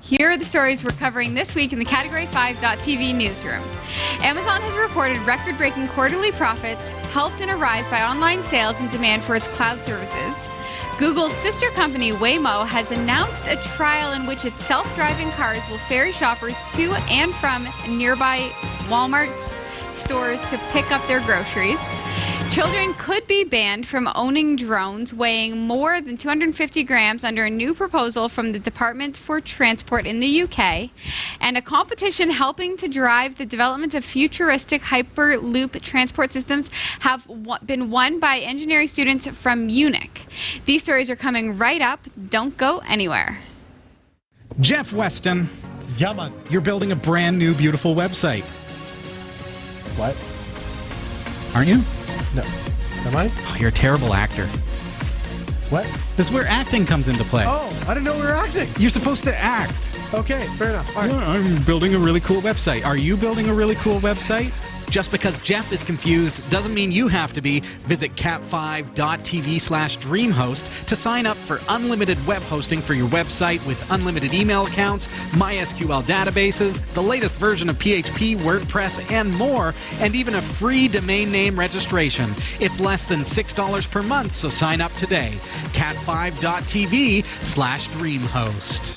Here are the stories we're covering this week in the Category 5.tv newsroom. Amazon has reported record-breaking quarterly profits, helped in a rise by online sales and demand for its cloud services. Google's sister company Waymo has announced a trial in which its self-driving cars will ferry shoppers to and from nearby Walmart stores to pick up their groceries. Children could be banned from owning drones weighing more than 250 grams under a new proposal from the Department for Transport in the UK. And a competition helping to drive the development of futuristic Hyperloop transport systems have been won by engineering students from Munich. These stories are coming right up. Don't go anywhere. Jeff Weston, Yeah, man. you're building a brand new, beautiful website, What? aren't you? No. Am I? Oh, you're a terrible actor. What? This is where acting comes into play. Oh, I didn't know we were acting. You're supposed to act. Okay, fair enough. All right. Yeah, I'm building a really cool website. Are you building a really cool website? Just because Jeff is confused doesn't mean you have to be. Visit cat5.tv/dreamhost to sign up for unlimited web hosting for your website with unlimited email accounts, MySQL databases, the latest version of PHP, WordPress, and more, and even a free domain name registration. It's less than $6 per month, so sign up today. cat5.tv/dreamhost.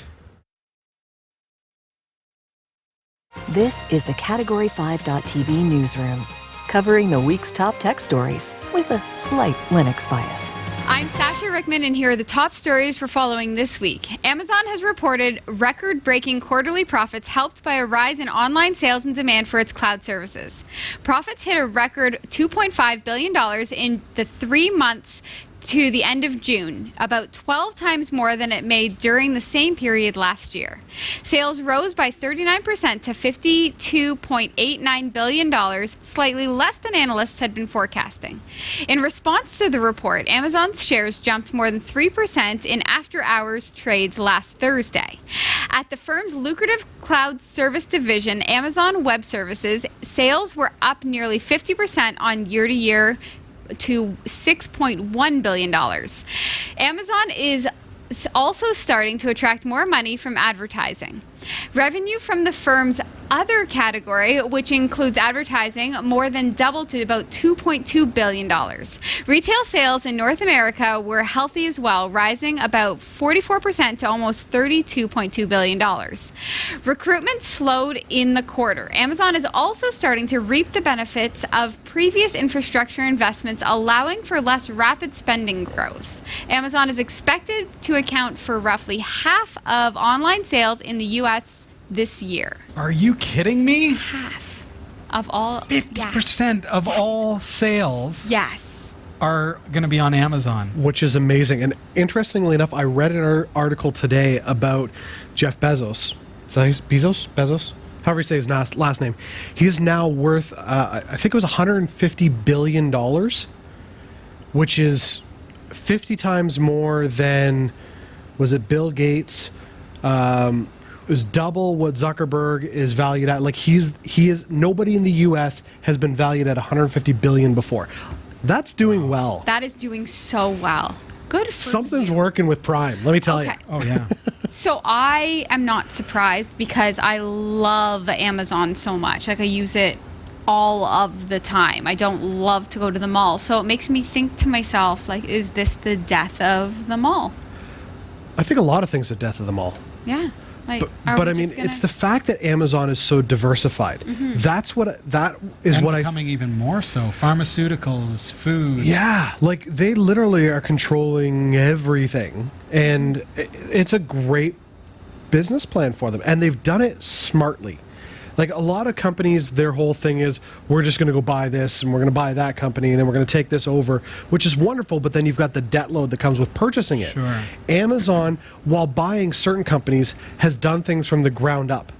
This is the Category 5.tv newsroom, covering the week's top tech stories with a slight Linux bias. I'm Sasha Rickman, and here are the top stories we're following this week. Amazon has reported record-breaking quarterly profits helped by a rise in online sales and demand for its cloud services. Profits hit a record $2.5 billion in the 3 months to the end of June, about 12 times more than it made during the same period last year. Sales rose by 39% to $52.89 billion, slightly less than analysts had been forecasting. In response to the report, Amazon's shares jumped more than 3% in after-hours trades last Thursday. At the firm's lucrative cloud service division, Amazon Web Services, sales were up nearly 50% on year-to-year to $6.1 billion. Amazon is also starting to attract more money from advertising. Revenue from the firm's other category, which includes advertising, more than doubled to about $2.2 billion. Retail sales in North America were healthy as well, rising about 44% to almost $32.2 billion. Recruitment slowed in the quarter. Amazon is also starting to reap the benefits of previous infrastructure investments, allowing for less rapid spending growth. Amazon is expected to account for roughly half of online sales in the U.S. this year. Are you kidding me? Half of all. 50% of all sales Yes. are going to be on Amazon. Which is amazing. And interestingly enough, I read an article today about Jeff Bezos. Is that Bezos? However you say his last name. He is now worth, I think it was $150 billion, which is 50 times more than, was it Bill Gates? It was double what Zuckerberg is valued at. Like he is nobody in the US has been valued at 150 billion before. That's doing well. That is doing so well. Good for Something's you. working with Prime. Let me tell you. Oh, yeah. So I am not surprised because I love Amazon so much. Like I use it all of the time. I don't love to go to the mall. So it makes me think to myself, like, is this the death of the mall? I think a lot of things are death of them all. Yeah. Like, But I mean, it's the fact that Amazon is so diversified. Mm-hmm. That is And what becoming even more so. Pharmaceuticals, food. Yeah, like they literally are controlling everything, and it's a great business plan for them, and they've done it smartly. Like a lot of companies, their whole thing is we're just going to go buy this and we're going to buy that company and then we're going to take this over, which is wonderful, but then you've got the debt load that comes with purchasing it. Sure. Amazon, while buying certain companies, has done things from the ground up.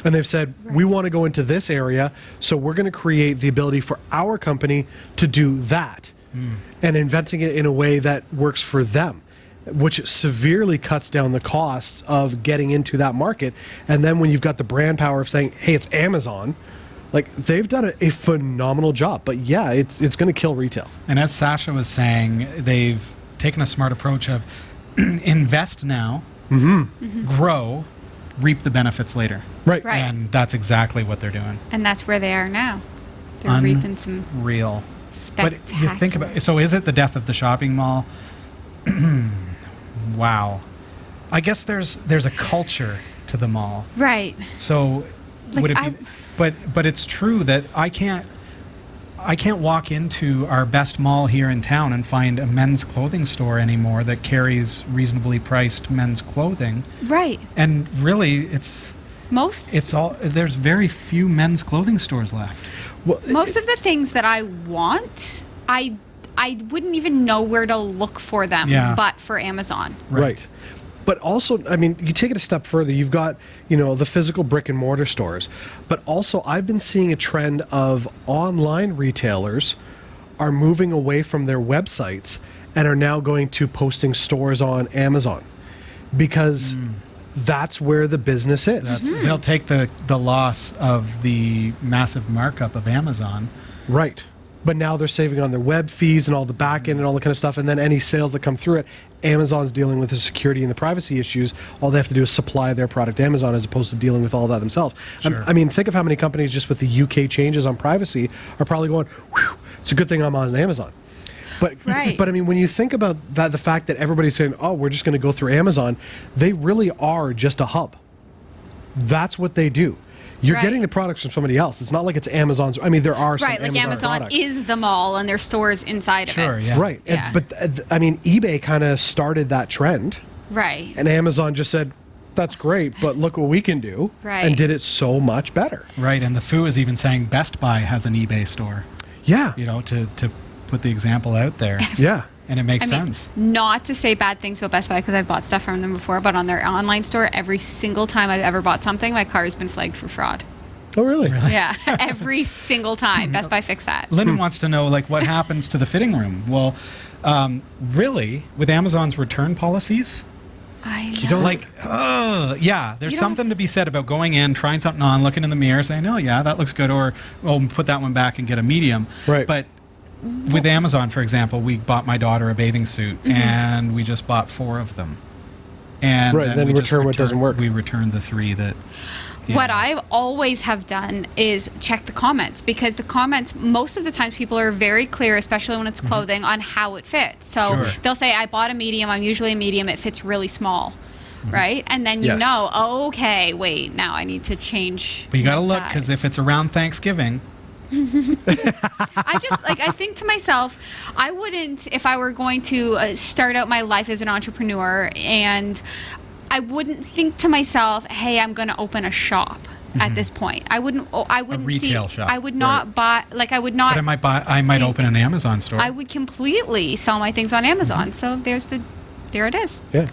And they've said, we want to go into this area, so we're going to create the ability for our company to do that. And inventing it in a way that works for them, which severely cuts down the costs of getting into that market. And then when you've got the brand power of saying, hey, it's Amazon, like they've done a phenomenal job. But yeah, it's going to kill retail. And as Sasha was saying, they've taken a smart approach of invest now, grow, reap the benefits later. Right. Right. And that's exactly what they're doing. And that's where they are now. They're reaping some Real. But spectacular. you think about, so is it the death of the shopping mall? Wow. I guess there's a culture to the mall. Right. So Like, would it be, but it's true that I can't walk into our best mall here in town and find a men's clothing store anymore that carries reasonably priced men's clothing. Right. And really it's all, there's very few men's clothing stores left. Well, Most of the things that I want, I wouldn't even know where to look for them but for Amazon. Right. But also, I mean, you take it a step further. You've got, the physical brick and mortar stores. But also, I've been seeing a trend of online retailers are moving away from their websites and are now going to posting stores on Amazon because that's where the business is. They'll take the loss of the massive markup of Amazon. Right. But now they're saving on their web fees and all the back end and all the kind of stuff. And then any sales that come through it, Amazon's dealing with the security and the privacy issues. All they have to do is supply their product to Amazon as opposed to dealing with all that themselves. Sure. I mean, think of how many companies just with the UK changes on privacy are probably going, whew, it's a good thing I'm on Amazon. But, Right. but I mean, when you think about that, the fact that everybody's saying, oh, we're just going to go through Amazon, they really are just a hub. That's what they do. You're Right. getting the products from somebody else. It's not like it's Amazon's. I mean, there are some Right, like Amazon Amazon products. is the mall and there's stores inside Sure, of it. yeah. Right. Yeah. But I mean, eBay kind of started that trend, Right. and Amazon just said, that's great, but look what we can do. Right. And did it so much better. Right, and the Foo is even saying Best Buy has an eBay store, Yeah. to put the example out there. Yeah. And it makes I mean, sense. not to say bad things about Best Buy because I've bought stuff from them before, but on their online store, every single time I've ever bought something, my car has been flagged for fraud. Oh, really? Yeah, every single time. Best Buy fixed that. Lyndon wants to know, what happens to the fitting room? Well, really, with Amazon's return policies, I know. you don't there's You don't- something to be said about going in, trying something on, looking in the mirror, saying, oh, yeah, that looks good, or, put that one back and get a medium. Right. But with Amazon, for example, we bought my daughter a bathing suit, and we just bought 4 of them. And Right, then we just return what doesn't work. We returned the 3 that... What I always have done is check the comments because the comments, most of the times people are very clear, especially when it's clothing, on how it fits. So Sure. they'll say, I bought a medium, I'm usually a medium, it fits really small, right? And then you Yes. know, okay, wait, now I need to change. But you got to my look, because size. if it's around Thanksgiving... I think to myself, I wouldn't, if I were going to start out my life as an entrepreneur, and I wouldn't think to myself, hey, I'm going to open a shop at this point. I wouldn't retail shop. I would not buy, I would not. But I might open an Amazon store. I would completely sell my things on Amazon. So there it is. Yeah.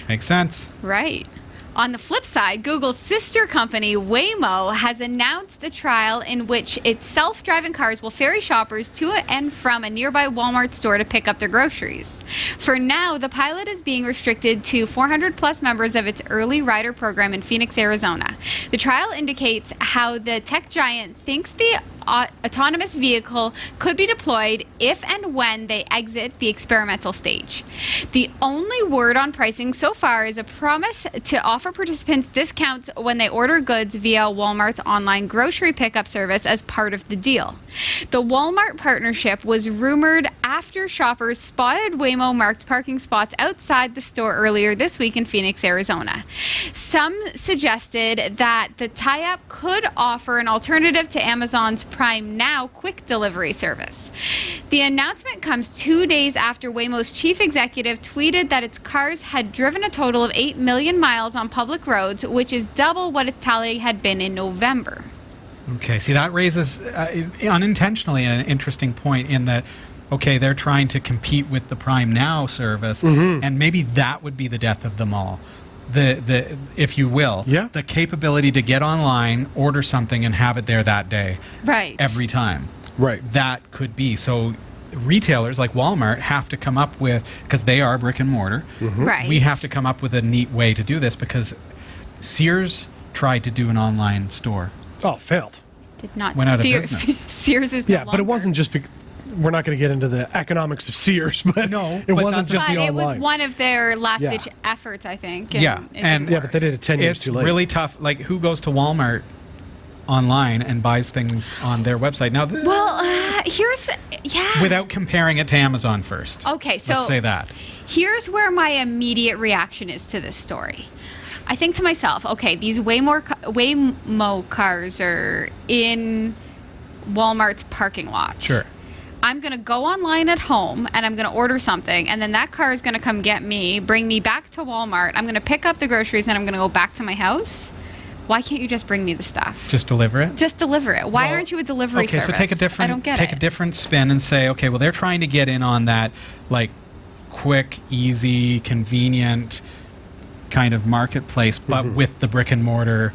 Makes sense. Right. On the flip side, Google's sister company, Waymo, has announced a trial in which its self-driving cars will ferry shoppers to and from a nearby Walmart store to pick up their groceries. For now, the pilot is being restricted to 400-plus members of its early rider program in Phoenix, Arizona. The trial indicates how the tech giant thinks the autonomous vehicle could be deployed if and when they exit the experimental stage. The only word on pricing so far is a promise to offer participants discounts when they order goods via Walmart's online grocery pickup service as part of the deal. The Walmart partnership was rumored after shoppers spotted Waymo marked parking spots outside the store earlier this week in Phoenix, Arizona. Some suggested that the tie-up could offer an alternative to Amazon's Prime Now quick delivery service. The announcement comes 2 days after Waymo's chief executive tweeted that its cars had driven a total of 8 million miles on public roads, which is double what its tally had been in November. Okay, see, that raises unintentionally an interesting point in that, okay, they're trying to compete with the Prime Now service, and maybe that would be the death of them all. The if you will, Yeah. the capability to get online, order something, and have it there that day. Right. Every time. Right. That could be. So retailers like Walmart have to come up with, because they are brick and mortar, Right. we have to come up with a neat way to do this, because Sears tried to do an online store. Oh, failed. Did not Went out of fear- business. Sears is no Yeah, but it longer. wasn't just we're not going to get into the economics of Sears, but No, it but wasn't that's- just But the it online. was one of their last-ditch efforts, I think. Yeah, it and- didn't Yeah, work. but they did it 10 years It's too late. really tough. Like, who goes to Walmart online and buys things on their website? Now, Well, without comparing it to Amazon first. Okay, so let's say that. here's where my immediate reaction is to this story. I think to myself, okay, these Waymo cars are in Walmart's parking lot. Sure. I'm going to go online at home and I'm going to order something, and then that car is going to come get me, bring me back to Walmart. I'm going to pick up the groceries and I'm going to go back to my house. Why can't you just bring me the stuff? Just deliver it. Just deliver it. Why Well, aren't you a delivery okay, service? so take a different I don't get take it. a different spin and say, okay, well, they're trying to get in on that like quick, easy, convenient kind of marketplace, but with the brick and mortar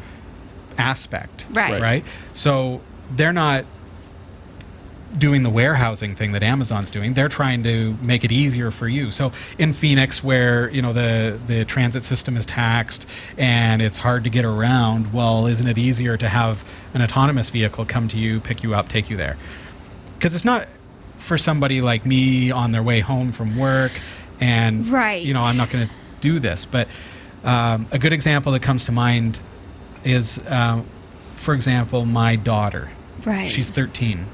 aspect. Right. Right. So they're not doing the warehousing thing that Amazon's doing. They're trying to make it easier for you. So in Phoenix, where the transit system is taxed and it's hard to get around, well, isn't it easier to have an autonomous vehicle come to you, pick you up, take you there? Because it's not for somebody like me on their way home from work, and Right. I'm not going to do this. But a good example that comes to mind is, for example, my daughter. Right. She's 13.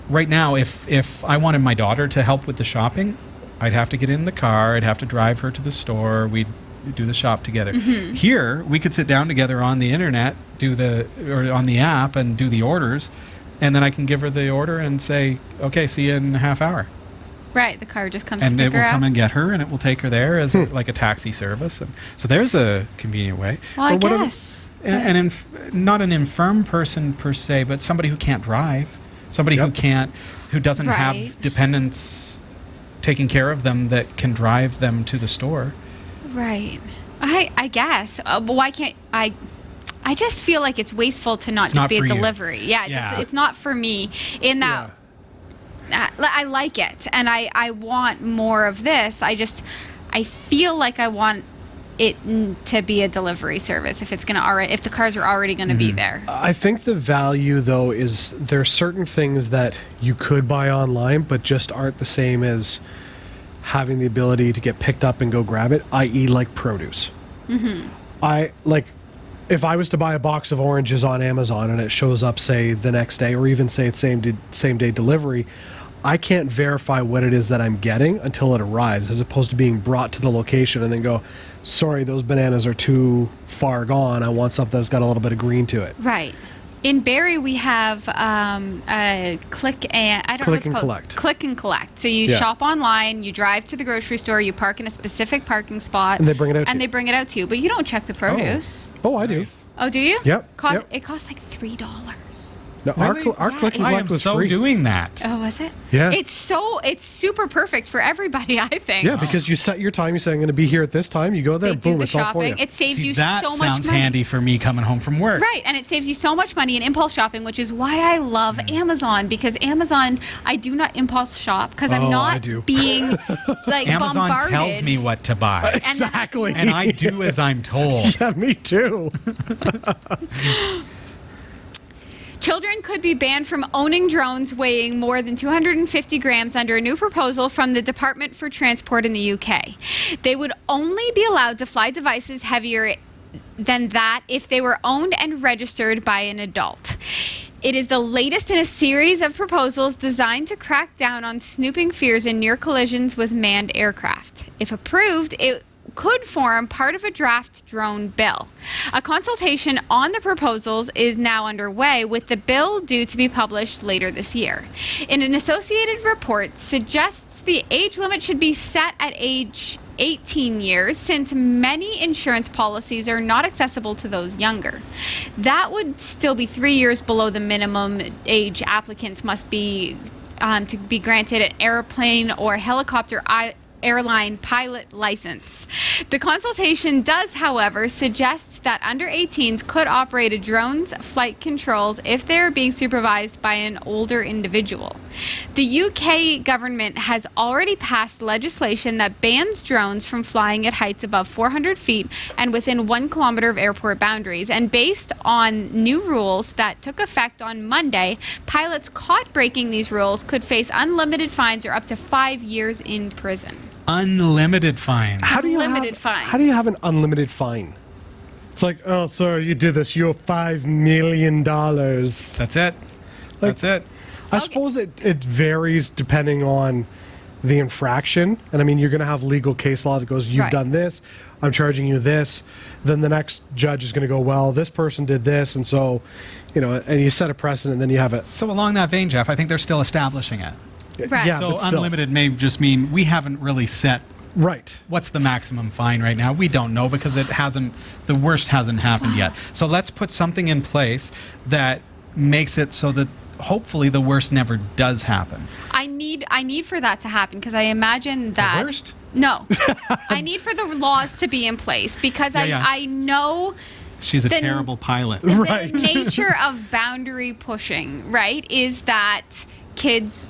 Right now, if I wanted my daughter to help with the shopping, I'd have to get in the car. I'd have to drive her to the store. We'd do the shop together. Here, we could sit down together on the internet, or on the app, and do the orders, and then I can give her the order and say, "Okay, see you in a half hour." Right. The car just comes And to it pick will her come up. and get her, and it will take her there as like a taxi service. And so there's a convenient way. Well, I Or what guess. not an infirm person per se, but somebody who can't drive, somebody who doesn't Right. have dependents taking care of them that can drive them to the store. Right. I guess. But why can't I? I just feel like it's wasteful to not It's just not be a for you. delivery. Yeah, Yeah. it's not for me. In that, I like it, and I want more of this. I feel like I want it to be a delivery service if if the cars are already gonna be there. I think the value, though, is there are certain things that you could buy online, but just aren't the same as having the ability to get picked up and go grab it, i.e. like produce. If I was to buy a box of oranges on Amazon and it shows up, say, the next day, or even say it's same day delivery, I can't verify what it is that I'm getting until it arrives, as opposed to being brought to the location and then go, sorry, those bananas are too far gone. I want something that's got a little bit of green to it. Right. In Barrie, we have a click and I don't know what Click it's and called. collect. Click and collect. So you Yeah. shop online, you drive to the grocery store, you park in a specific parking spot, And they bring it out to and you. they bring it out to you. But you don't check the produce. Oh, I do. Nice. Oh, do you? Yep, yep. It costs like $3. No, Really? our Yeah, click and I collect am was so free. doing that. Oh, was it? Yeah. It's super perfect for everybody, I think. Yeah, because you set your time. You say, I'm going to be here at this time. You go there, They do boom, the it's all for you. shopping. It saves See, you that so much sounds money. handy for me coming home from work. Right, and it saves you so much money in impulse shopping, which is why I love Amazon, because Amazon, I do not impulse shop because I'm Oh, I not do. being like Amazon bombarded. tells me what to buy, And then- Exactly. and I do as I'm told. Yeah, me too. Children could be banned from owning drones weighing more than 250 grams under a new proposal from the Department for Transport in the UK. They would only be allowed to fly devices heavier than that if they were owned and registered by an adult. It is the latest in a series of proposals designed to crack down on snooping fears in near collisions with manned aircraft. If approved, it could form part of a draft drone bill. A consultation on the proposals is now underway, with the bill due to be published later this year. In an associated report suggests the age limit should be set at age 18 years, since many insurance policies are not accessible to those younger. That would still be 3 years below the minimum age applicants must be to be granted an airplane or helicopter airline pilot license. The consultation does, however, suggest that under 18s could operate a drone's flight controls if they are being supervised by an older individual. The UK government has already passed legislation that bans drones from flying at heights above 400 feet and within 1 kilometer of airport boundaries. And based on new rules that took effect on Monday, pilots caught breaking these rules could face unlimited fines or up to 5 years in prison. Unlimited fines. How do you have an unlimited fine? It's like, oh, sorry, you did this. You're $5 million. That's it. That's it. I suppose it varies depending on the infraction. And I mean, you're going to have legal case law that goes, you've done this, I'm charging you this. Then the next judge is going to go, well, this person did this. And so, you know, and you set a precedent, and then you have it. So along that vein, Jeff, I think they're still establishing it. Right. Yeah, So but still. unlimited may just mean we haven't really set Right. what's the maximum fine right now. We don't know because the worst hasn't happened yet. So let's put something in place that makes it so that hopefully the worst never does happen. I need for that to happen because I imagine that The worst? No. I need for the laws to be in place because Yeah. I know She's a the- terrible pilot. Right. the nature of boundary pushing, right, is that kids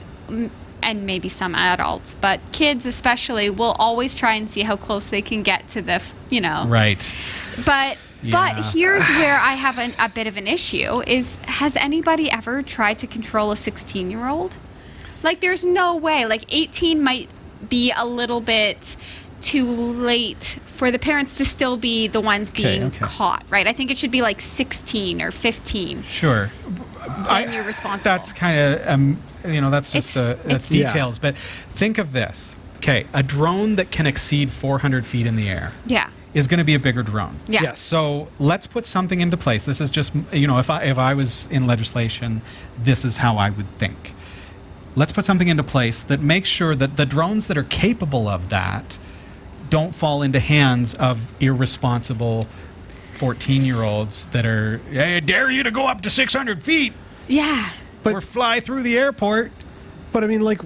and maybe some adults, but kids especially will always try and see how close they can get to the, Right. But Yeah. here's where I have a bit of an issue is, has anybody ever tried to control a 16-year-old? Like, there's no way. Like, 18 might be a little bit too late for the parents to still be the ones being caught, right? I think it should be like 16 or 15. Sure. Then you're responsible. That's kind of, that's just that's details. But think of this. Okay, a drone that can exceed 400 feet in the air Yeah. is going to be a bigger drone. Yeah. Yes. So let's put something into place. This is just, if I was in legislation, this is how I would think. Let's put something into place that makes sure that the drones that are capable of that don't fall into hands of irresponsible 14-year-olds that are, hey, I dare you to go up to 600 feet Yeah. or fly through the airport. But I mean, like,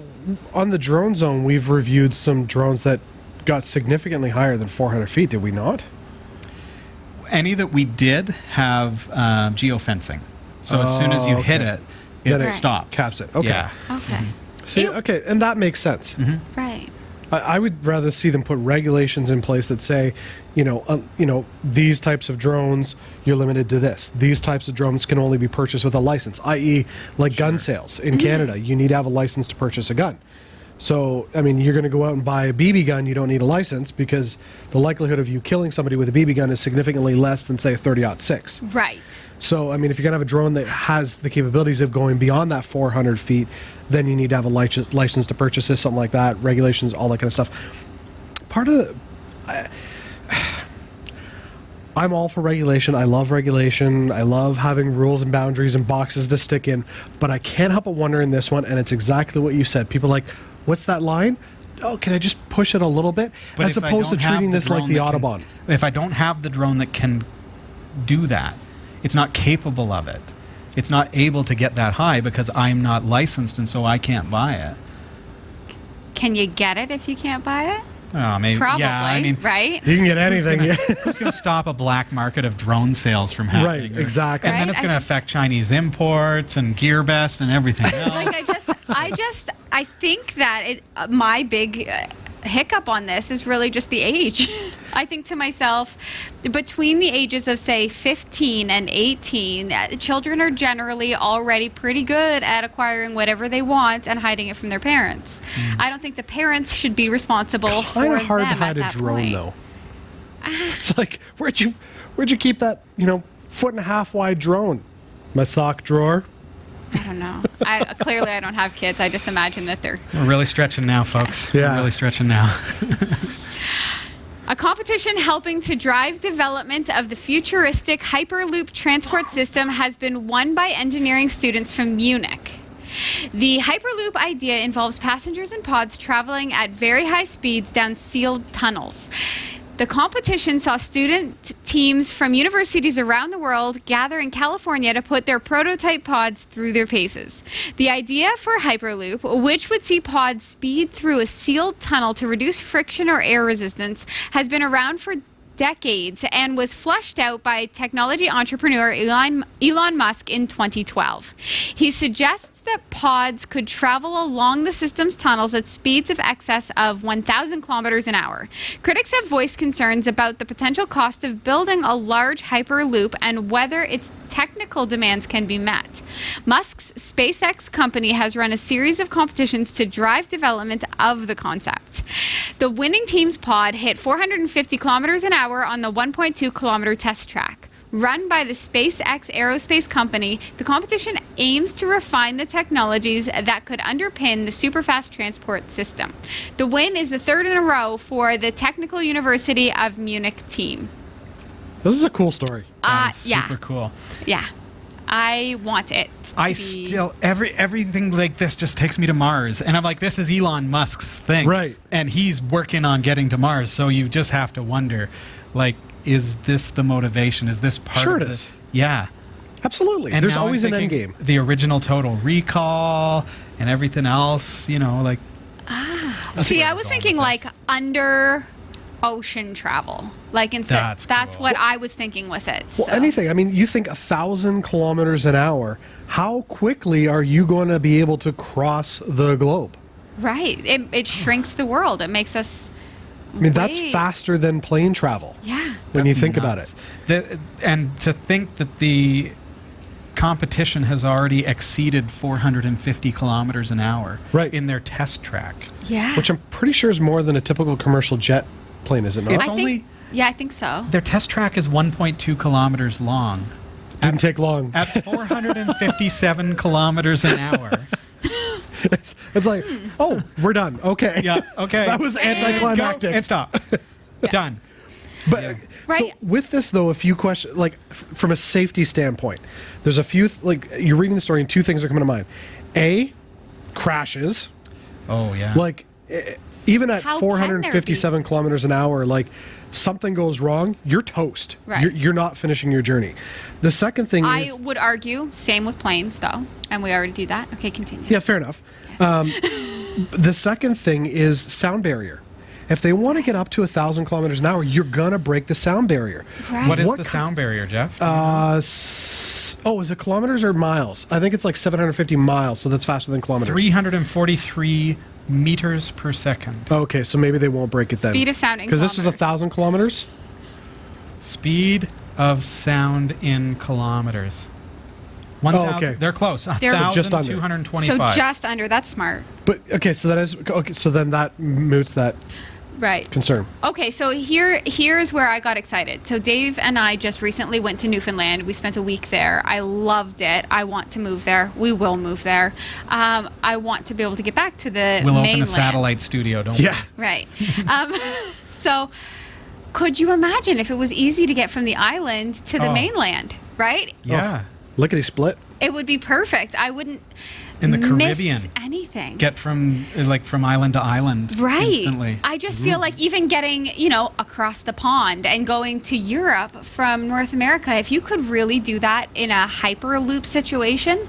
on the drone zone, we've reviewed some drones that got significantly higher than 400 feet, did we not? Any that we did have geofencing. So as soon as you hit it, Then it it stops. caps it. Okay. Yeah. Okay. See, okay, and that makes sense. Right. I would rather see them put regulations in place that say, these types of drones, you're limited to this. These types of drones can only be purchased with a license, i.e., like gun sales. In Canada, you need to have a license to purchase a gun. So, I mean, you're going to go out and buy a BB gun, you don't need a license because the likelihood of you killing somebody with a BB gun is significantly less than, say, a 30-06. Right. So, I mean, if you're going to have a drone that has the capabilities of going beyond that 400 feet, then you need to have a license to purchase it, something like that, regulations, all that kind of stuff. Part of I'm all for regulation. I love regulation. I love having rules and boundaries and boxes to stick in. But I can't help but wonder in this one, and it's exactly what you said. People are like, what's that line? Oh, can I just push it a little bit? But as if I opposed to don't have treating the this like drone the that can- Autobahn. If I don't have the drone that can do that, it's not capable of it. It's not able to get that high because I'm not licensed and so I can't buy it. Can you get it if you can't buy it? Oh, maybe. Probably, Yeah, I mean, right? You can get anything. who's going to stop a black market of drone sales from happening? Right, exactly. And then Right, it's I going to just- affect Chinese imports and GearBest and everything else. Like I think that my big hiccup on this is really just the age. I think to myself, between the ages of say 15 and 18, children are generally already pretty good at acquiring whatever they want and hiding it from their parents. I don't think the parents should be responsible for Kind them of hard to at hide a that drone, point. though. It's like, where'd you keep that, 1.5 foot wide drone? My sock drawer. I don't know. Clearly I don't have kids. I just imagine that they're We're really stretching now, folks. Yeah. We're really stretching now. a competition helping to drive development of the futuristic Hyperloop transport system has been won by engineering students from Munich. The Hyperloop idea involves passengers in pods traveling at very high speeds down sealed tunnels. The competition saw student teams from universities around the world gather in California to put their prototype pods through their paces. The idea for Hyperloop, which would see pods speed through a sealed tunnel to reduce friction or air resistance, has been around for decades and was fleshed out by technology entrepreneur Elon Musk in 2012. He suggests that pods could travel along the system's tunnels at speeds of excess of 1,000 kilometers an hour. Critics have voiced concerns about the potential cost of building a large Hyperloop and whether its technical demands can be met. Musk's SpaceX company has run a series of competitions to drive development of the concept. The winning team's pod hit 450 kilometers an hour on the 1.2 kilometer test track. Run by the SpaceX aerospace company, the competition aims to refine the technologies that could underpin the superfast transport system. The win is the third in a row for the Technical University of Munich team. This is a cool story. Super cool. Yeah. I want it to be... everything like this just takes me to Mars. And I'm like, this is Elon Musk's thing. Right. And he's working on getting to Mars. So you just have to wonder, like, is this the motivation? Is this part Sure of it it? is. Yeah. Absolutely. And There's now I'm always an end thinking game. The original Total Recall and everything else, you know, like... See, where I I'm was going thinking with like this. under ocean travel. Like instead, that's cool. what I was thinking with it. Well, so. anything. I mean, you think 1,000 kilometers an hour. How quickly are you going to be able to cross the globe? Right. It shrinks the world. It makes us... I mean, that's faster than plane travel. Yeah. When you That's think nuts. about it. And to think that the competition has already exceeded 450 kilometers an hour Right. in their test track. Yeah. Which I'm pretty sure is more than a typical commercial jet plane, is it not? It's I only... think, yeah, I think so. Their test track is 1.2 kilometers long. Didn't take long. At 457 kilometers an hour. It's like, oh, we're done. Okay. Yeah, okay. That was anticlimactic. And stop. Done. But Yeah. so Right. with this though, a few questions, like from a safety standpoint, there's a few like you're reading the story and two things are coming to mind. A, crashes. Oh, yeah. Like even at How can there 457 kilometers an hour, like something goes wrong, you're toast. Right. You're not finishing your journey. The second thing I is would argue, same with planes, though. And we already do that. Okay, continue. yeah, fair enough. The second thing is sound barrier. If they want to get up to 1,000 kilometers an hour, you're gonna break the sound barrier. Right. What is What the ki- sound barrier, Jeff? Is it kilometers or miles? I think it's like 750 miles, so that's faster than kilometers. 343 meters per second. Okay, so maybe they won't break it then. Speed of sound in Because this was kilometers. 1,000 kilometers. Speed of sound in kilometers. 1,000. okay. They're close. They're- So just under. 1,225. So just under. That's smart. But okay, so that is okay. So then that moots that Right. concern. Okay, so here's where I got excited. So Dave and I just recently went to Newfoundland. We spent a week there. I loved it. I want to move there. We will move there. I want to be able to get back to the We'll mainland. open a satellite studio, don't Yeah. Right. So could you imagine if it was easy to get from the island to the Oh. mainland, right? we? Yeah. Lickety split. It would be perfect. I wouldn't In the miss Caribbean. anything. Get from island to island Right. instantly. I just feel like even getting, across the pond and going to Europe from North America, if you could really do that in a Hyperloop situation,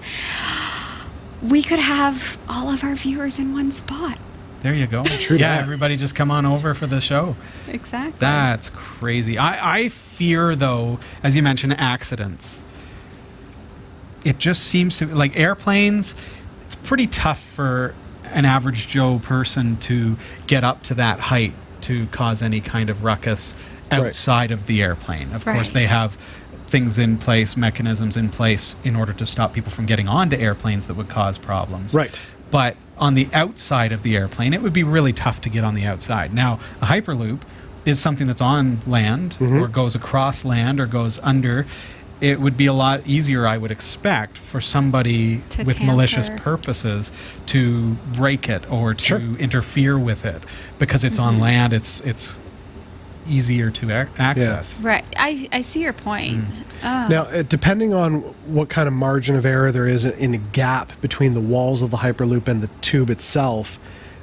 we could have all of our viewers in one spot. There you go. True Yeah, that. everybody just come on over for the show. Exactly. That's crazy. I fear, though, as you mentioned, accidents. It just seems to, like airplanes, it's pretty tough for an average Joe person to get up to that height to cause any kind of ruckus outside of the airplane. Of course, Right. they have things in place, mechanisms in place in order to stop people from getting onto airplanes that would cause problems. Right. But on the outside of the airplane, it would be really tough to get on the outside. Now, a Hyperloop is something that's on land or goes across land or goes under. It would be a lot easier, I would expect, for somebody To with malicious tamper. purposes to break it or to Sure. interfere with it because it's on land. It's easier to access. Right. I see your point. Oh. Now, depending on what kind of margin of error there is in a gap between the walls of the Hyperloop and the tube itself,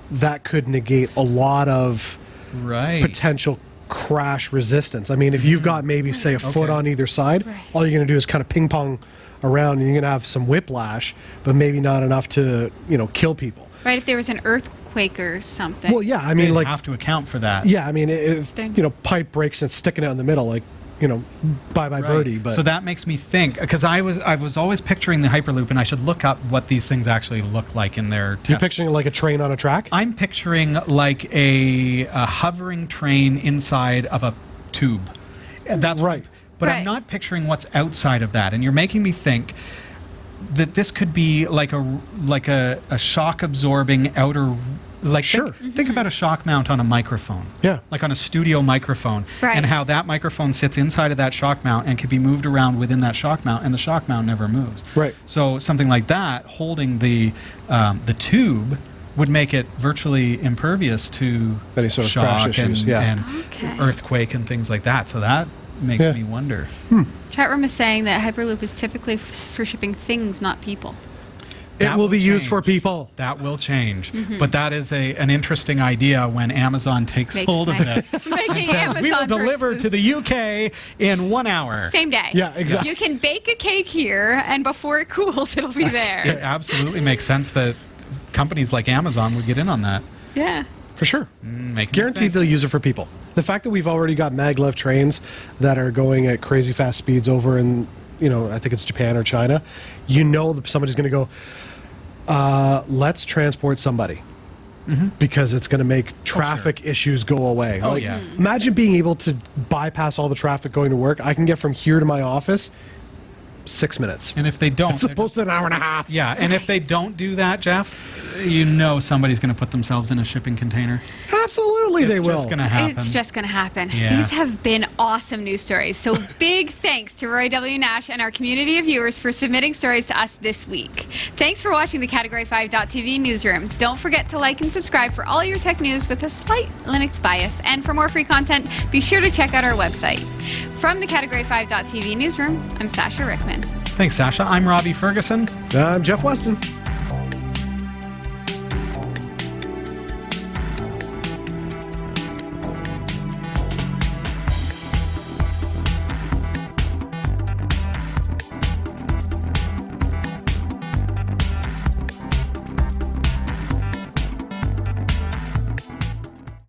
that could negate a lot of Right. potential crash resistance. I mean, if you've got maybe, say, a foot on either side, all you're going to do is kind of ping pong around, and you're going to have some whiplash, but maybe not enough to, kill people. Right, if there was an earthquake or something. Well, yeah, I mean, They'd have to account for that. Yeah, I mean, if, pipe breaks and it's sticking out in the middle, like, bye-bye birdie. But So that makes me think, because I was always picturing the Hyperloop, and I should look up what these things actually look like in their tests. You're picturing like a train on a track? I'm picturing like a hovering train inside of a tube. That's right. But I'm not picturing what's outside of that. And you're making me think that this could be like a shock absorbing outer, like, think about a shock mount on a microphone. Yeah. Like on a studio microphone. Right. And how that microphone sits inside of that shock mount and can be moved around within that shock mount, and the shock mount never moves. Right. So something like that, holding the tube, would make it virtually impervious to any sort of shock crash issues. and earthquake and things like that. So that makes me wonder. Chat room is saying that Hyperloop is typically for shipping things, not people. It will be used for people. That will change. But that is an interesting idea when Amazon takes hold of this. Making Says, Amazon we will deliver versus- to the UK in 1 hour. Same day. Yeah, exactly. You can bake a cake here, and before it cools, it'll be there. It absolutely makes sense that companies like Amazon would get in on that. Yeah. For sure. Guaranteed Guaranteed they'll use it for people. The fact that we've already got maglev trains that are going at crazy fast speeds over in, I think it's Japan or China, that somebody's going to go, let's transport somebody. Because it's going to make traffic issues go away. Imagine being able to bypass all the traffic going to work. I can get from here to my office 6 minutes. And if they don't, as opposed to an hour and a half. Yeah, and if they don't do that, Jeff, somebody's going to put themselves in a shipping container. Absolutely, they will. It's just going to happen. It's just going to happen. Yeah. These have been awesome news stories. So big thanks to Roy W. Nash and our community of viewers for submitting stories to us this week. Thanks for watching the Category5.tv newsroom. Don't forget to like and subscribe for all your tech news with a slight Linux bias. And for more free content, be sure to check out our website. From the Category5.tv newsroom, I'm Sasha Rickman. Thanks, Sasha. I'm Robbie Ferguson. I'm Jeff Weston.